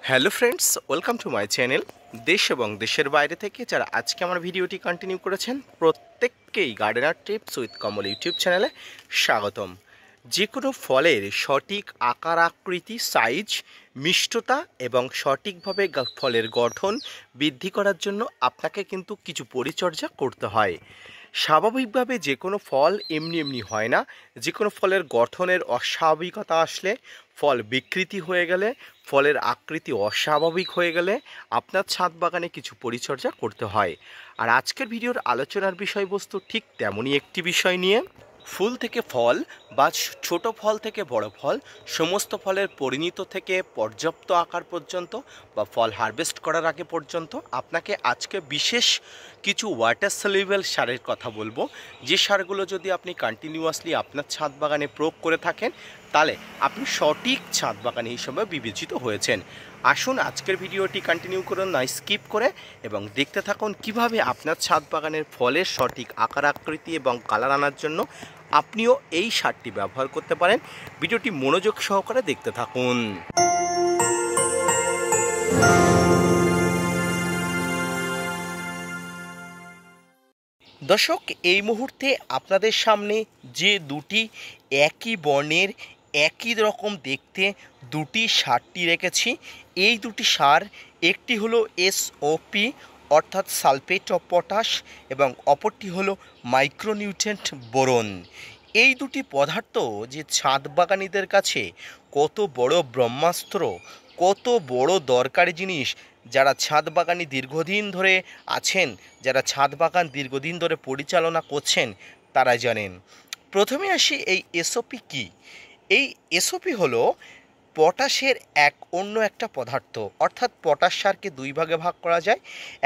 Hello friends, welcome to my channel. দেশ এবং দেশের বাইরে থেকে যারা আজকে আমার ভিডিওটি কন্টিনিউ করেছেন প্রত্যেককেই gardener tips with Kamal YouTube চ্যানেলে স্বাগতম। যে কোনো ফলের সঠিক আকার আকৃতি, সাইজ, মিষ্টতা এবং সঠিকভাবে ফলের গঠন বৃদ্ধি করার জন্য আপনাকে কিন্তু কিছু পরিচর্যা করতে হয়। স্বাভাবিকভাবে যে কোনো ফল এমনি এমনি হয় না। যে কোনো ফলের গঠনের অস্বাভাবিকতা আসলে, ফল বিকৃতি হয়ে গেলে, ফলের আকৃতি অস্বাভাবিক হয়ে গেলে আপনার ছাদ বাগানে কিছু পরিচর্যা করতে হয়। আর আজকের ভিডিওর আলোচনার বিষয়বস্তু ঠিক তেমনই একটি বিষয় নিয়ে। ফুল থেকে ফল বা ছোট ফল থেকে বড় ফল, সমস্ত ফলের পরিণত থেকে পর্যাপ্ত আকার পর্যন্ত বা ফল হারভেস্ট করার আগে পর্যন্ত আপনাকে আজকে বিশেষ কিছু ওয়াটার সলিউবল সারের কথা বলবো। যে সারগুলো যদি আপনি কন্টিনিউয়াসলি আপনার ছাদ বাগানে প্রয়োগ করে থাকেন তাহলে আপনি সঠিক ছাদ বাগানি হিসেবে বিবেচিত হয়েছেন। আসুন আজকের ভিডিওটি কন্টিনিউ করুন না স্কিপ করে, এবং দেখতে থাকুন কিভাবে আপনার ছাদ বাগানের ফলের সঠিক আকার আকৃতি এবং কালার আনার জন্য আপনিও এই সারটি ব্যবহার করতে পারেন। ভিডিওটি মনোযোগ সহকারে দেখতে থাকুন। দর্শক, এই মুহূর্তে আপনাদের সামনে যে দুটি একই বর্ণের একই রকম দেখতে দুটি সারটি রেখেছি, এই দুটি সার একটি হলো SOP অর্থাৎ সালফেট অফ পটাশ এবং অপরটি হলো মাইক্রোনিউট্রিয়েন্ট বোরন। এই দুটি পদার্থ যে ছাদ বাগানীদের কাছে কত বড় ব্রহ্মাস্ত্র, কত বড় দরকারি জিনিস, যারা ছাদ বাগানি দীর্ঘদিন ধরে আছেন, যারা ছাদ বাগান দীর্ঘদিন ধরে পরিচালনা করছেন তারা জানেন। প্রথমে আসি এই SOP কি। এই SOP হলো পটাশের অন্য একটা পদার্থ, অর্থাৎ পটাশ সারকে দুই ভাগে ভাগ করা যায়।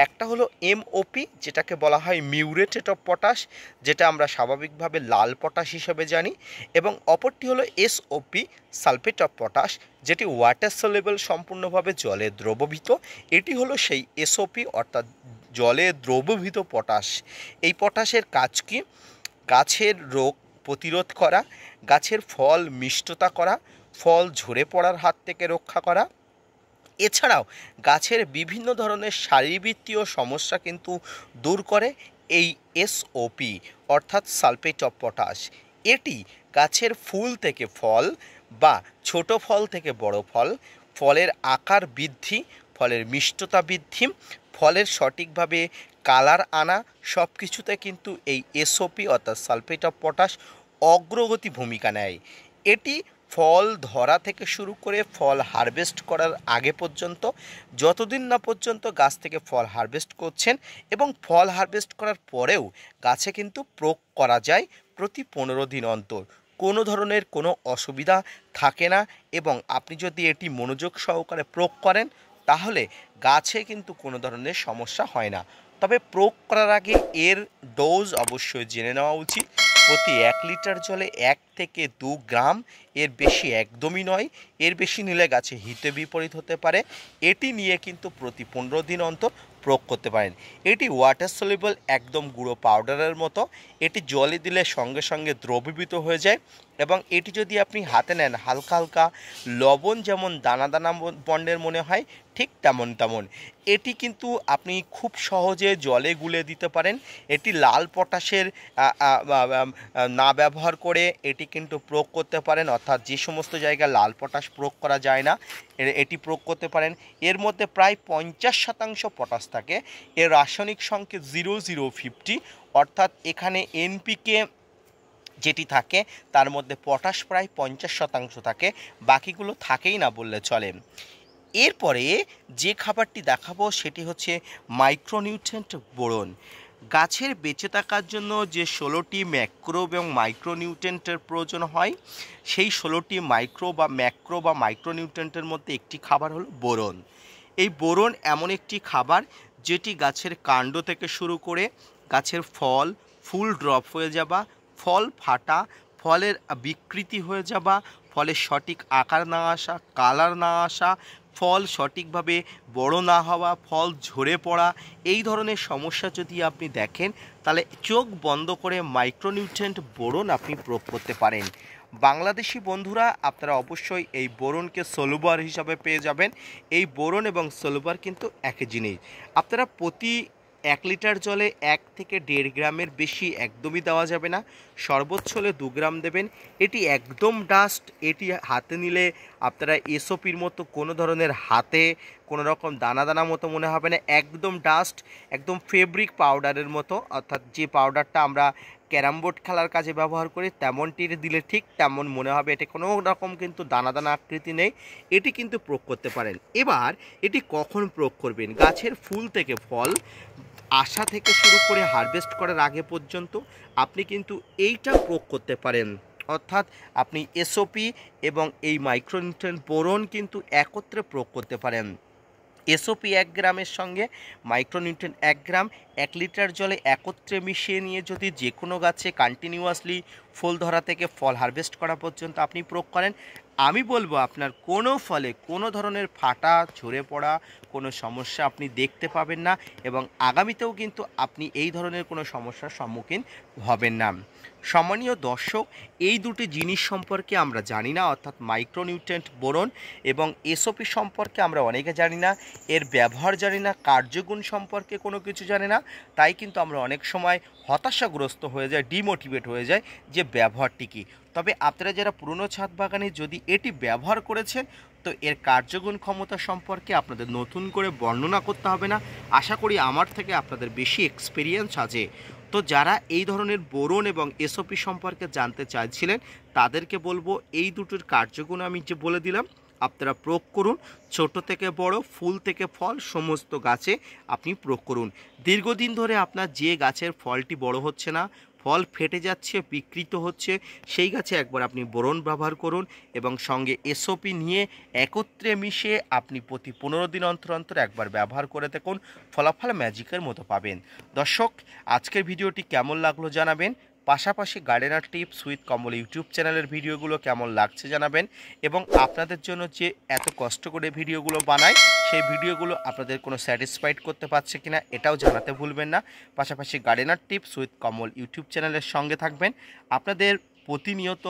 একটা হলো MOP, যেটাকে বলা হয় মিউরেটেড অফ পটাশ, যেটা আমরা স্বাভাবিকভাবে লাল পটাশ হিসেবে জানি, এবং অপরটি হলো SOP সালফেট অফ পটাশ, যেটি ওয়াটার সলিউবল, সম্পূর্ণভাবে জলে দ্রবীভূত। এটি হলো সেই SOP অর্থাৎ জলে দ্রবীভূত পটাশ। এই পটাশের কাজ কি? গাছের রোগ প্রতিরোধ করা, গাছের ফল মিষ্টতা করা, ফল ঝরে পড়ার হাত থেকে রক্ষা করা, এছাড়াও গাছের বিভিন্ন ধরনের শারীরবৃত্তীয় সমস্যা কিন্তু দূর করে এই SOP অর্থাৎ সালফেট অফ পটাশ। এটি গাছের ফুল থেকে ফল বা ছোট ফল থেকে বড় ফল, ফলের আকার বৃদ্ধি, ফলের মিষ্টতা বৃদ্ধি, ফলের সঠিকভাবে কালার আনা, সব কিছুতে কিন্তু এই SOP অর্থাৎ সালফেট অফ পটাশ অগ্রগতি ভূমিকা নেয়। এটি ফল ধরা থেকে শুরু করে ফল হারভেস্ট করার আগে পর্যন্ত, যতদিন না পর্যন্ত গাছ থেকে ফল হারভেস্ট করছেন, এবং ফল হারভেস্ট করার পরেও গাছে কিন্তু প্রয়োগ করা যায় প্রতি 15 দিন অন্তর। কোনো ধরনের কোনো অসুবিধা থাকে না, এবং আপনি যদি এটি মনোযোগ সহকারে প্রয়োগ করেন তাহলে গাছে কিন্তু কোনো ধরনের সমস্যা হয় না। তবে প্রয়োগ করার আগে এর ডোজ অবশ্যই জেনে নেওয়া উচিত। প্রতি 1 লিটার জলে 1 থেকে 2 গ্রাম, এর বেশি একদমই নয়। এর বেশি নিলে গাছে হিতে বিপরীত হতে পারে। এটি নিয়ে কিন্তু প্রতি 15 দিন অন্তর প্রয়োগ করতে পারেন। এটি ওয়াটার সলিউবল, একদম গুঁড়ো পাউডারের মতো। এটি জলে দিলে সঙ্গে সঙ্গে দ্রবীভূত হয়ে যায়, এবং এটি যদি আপনি হাতে নেন হালকা হালকা লবণ যেমন দানা দানা বর্ণের মনে হয়, ঠিক তেমন এটি কিন্তু আপনি খুব সহজে জলে গুলে দিতে পারেন। এটি লাল পটাশের না ব্যবহার করে এটি কিন্তু প্রয়োগ করতে পারেন, অর্থাৎ যে সমস্ত জায়গায় লাল পটাশ প্রয়োগ করা যায় না এটি প্রয়োগ করতে পারেন। এর মধ্যে প্রায় 50% পটাশ থাকে। এর রাসায়নিক সংকেত 0050, অর্থাৎ এখানে NPK যেটি থাকে তার মধ্যে পটাশ প্রায় 50% থাকে, বাকিগুলো থাকেই না বললে চলে। এরপরে যে খাবারটি দেখাবো সেটি হচ্ছে মাইক্রোনিউট্রিয়েন্ট বোরন। গাছের বেঁচে থাকার জন্য যে 16টি ম্যাক্রো এবং মাইক্রোনিউট্রিয়েন্টের প্রয়োজন হয়, সেই 16টি ম্যাক্রো বা মাইক্রোনিউট্রিয়েন্টের মধ্যে একটি খাবার হলো বোরন। এই বোরন এমন একটি খাবার যেটি গাছের কাণ্ড থেকে শুরু করে গাছের ফুল ড্রপ হয়ে যাওয়া, ফল ফাটা, ফলের বিকৃতি হয়ে যাওয়া, ফলের সঠিক আকার না আসা, কালার না আসা, ফল সঠিকভাবে বড় না হওয়া, ফল ঝরে পড়া, এই ধরনের সমস্যা যদি আপনি দেখেন তাহলে চোখ বন্ধ করে মাইক্রোনিউট্রিয়েন্ট বোরন আপনি প্রয়োগ করতে পারেন। বাংলাদেশি বন্ধুরা আপনারা অবশ্যই এই বোরনকে সলুবার হিসাবে পেয়ে যাবেন। এই বোরন এবং সলুবার কিন্তু একই জিনিস। আপনারা প্রতি 1 লিটার জলে 1 থেকে 1.5 গ্রামের বেশি একদমই দেওয়া যাবে না, সর্বোচ্চ হলে 2 গ্রাম দেবেন। এটি একদম ডাস্ট, এটি হাতে নিলে আপনারা এসওপির মতো কোনো ধরনের হাতে কোনো রকম দানা দানা মতো মনে হবে না, একদম ডাস্ট, একদম ফেব্রিক পাউডারের মতো, অর্থাৎ যে পাউডারটা আমরা ক্যারাম বোর্ড খেলার কাজে ব্যবহার করি তেমনটির দিলে ঠিক তেমন মনে হবে। এটি কোনো রকম কিন্তু দানা দানা আকৃতি নেই, এটি কিন্তু প্রয়োগ করতে পারেন। এবার এটি কখন প্রয়োগ করবেন? গাছের ফুল থেকে ফল আসা থেকে শুরু করে হারভেস্ট করার আগে পর্যন্ত আপনি কিন্তু এইটা প্রয়োগ করতে পারেন। অর্থাৎ আপনি এসওপি এবং এই মাইক্রোনিউট্রিয়েন্ট বোরন কিন্তু একত্রে প্রয়োগ করতে পারেন। এসওপি 1 গ্রামের সঙ্গে মাইক্রোনিউট্রিয়েন্ট 1 গ্রাম 1 লিটার জলে একত্রে মিশিয়ে নিয়ে যদি যে কোনো গাছে কন্টিনিউয়াসলি ফুল ধরা থেকে ফল হারভেস্ট করা পর্যন্ত আপনি প্রয়োগ করেন, আমি বলবো আপনার কোনো ফলে কোনো ধরনের ফাটা, ঝরে পড়া কোনো সমস্যা আপনি দেখতে পাবেন না এবং আগামীতেও কিন্তু আপনি এই ধরনের কোনো সমস্যার সম্মুখীন হবেন না। সম্মানীয় দর্শক, এই দুটি জিনিস সম্পর্কে আমরা জানি না, অর্থাৎ মাইক্রোনিউট্রিয়েন্ট বোরন এবং এসওপি সম্পর্কে আমরা অনেকে জানি না, এর ব্যবহার জানি না, কার্যগুণ সম্পর্কে কোনো কিছু জানি না। তাই কিন্তু আমরা অনেক সময় হতাশাগ্রস্ত হয়ে যাই, ডিমোটিভেট হয়ে যায় যে ব্যবহারটি কী। তবে আপনারা যারা পুরনো ছাদ বাগানে যদি এটি ব্যবহার করেছেন, তো এর কার্যগুণ ক্ষমতা সম্পর্কে আপনাদের নতুন করে বর্ণনা করতে হবে না। আশা করি আমার থেকে আপনাদের বেশি এক্সপিরিয়েন্স আছে। তো যারা এই ধরনের বোরন এবং এসওপি সম্পর্কে জানতে চাইছিলেন তাদেরকে বলবো, এই দুটোর কার্যগুণ আমি যে বলে দিলাম আপনারা প্রয়োগ করুন। ছোট থেকে বড়, ফুল থেকে ফল সমস্ত গাছে আপনি প্রয়োগ করুন। দীর্ঘদিন ধরে আপনার যে গাছের ফলটি বড় হচ্ছে না, ফল ফেটে যাচ্ছে, বিকৃত হচ্ছে, সেই গাছে একবার আপনি বোরন ব্যবহার করুন এবং সঙ্গে এসওপি নিয়ে একত্রে মিশিয়ে আপনি প্রতি 15 দিন অন্তর অন্তর একবার ব্যবহার করে দেখুন, ফলাফল ম্যাজিকের মতো পাবেন। দর্শক, আজকের ভিডিওটি কেমন লাগলো জানাবেন। পাশাপাশি gardener tips with Kamal YouTube চ্যানেলের ভিডিওগুলো কেমন লাগছে জানাবেন এবং আপনাদের জন্য যে এত কষ্ট করে ভিডিওগুলো বানাই সেই ভিডিওগুলো আপনাদের কোনো স্যাটিসফাইড করতে পারছে কিনা এটাও জানাতে ভুলবেন না। পাশাপাশি gardener tips with Kamal YouTube চ্যানেলের সঙ্গে থাকবেন। আপনাদের প্রতিনিয়ত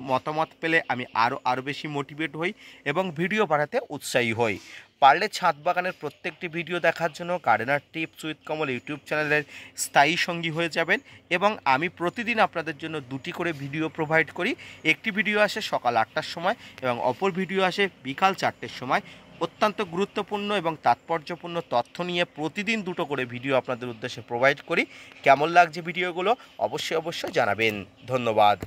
মতামত পেলে আমি আরও বেশি মোটিভেট হই এবং ভিডিও বানাতে উৎসাহী হই। পারলে ছাদ বাগানের প্রত্যেকটি ভিডিও দেখার জন্য gardener tips with Kamal YouTube চ্যানেলের স্থায়ী সঙ্গী হয়ে যাবেন এবং আমি প্রতিদিন আপনাদের জন্য 2টি করে ভিডিও প্রোভাইড করি। একটি ভিডিও আসে সকাল 8টার সময় এবং অপর ভিডিও আসে বিকাল 4টের সময়। অত্যন্ত গুরুত্বপূর্ণ এবং তাৎপর্যপূর্ণ তথ্য নিয়ে প্রতিদিন 2টো করে ভিডিও আপনাদের উদ্দেশ্যে প্রোভাইড করি। কেমন লাগছে ভিডিওগুলো অবশ্যই জানাবেন। ধন্যবাদ।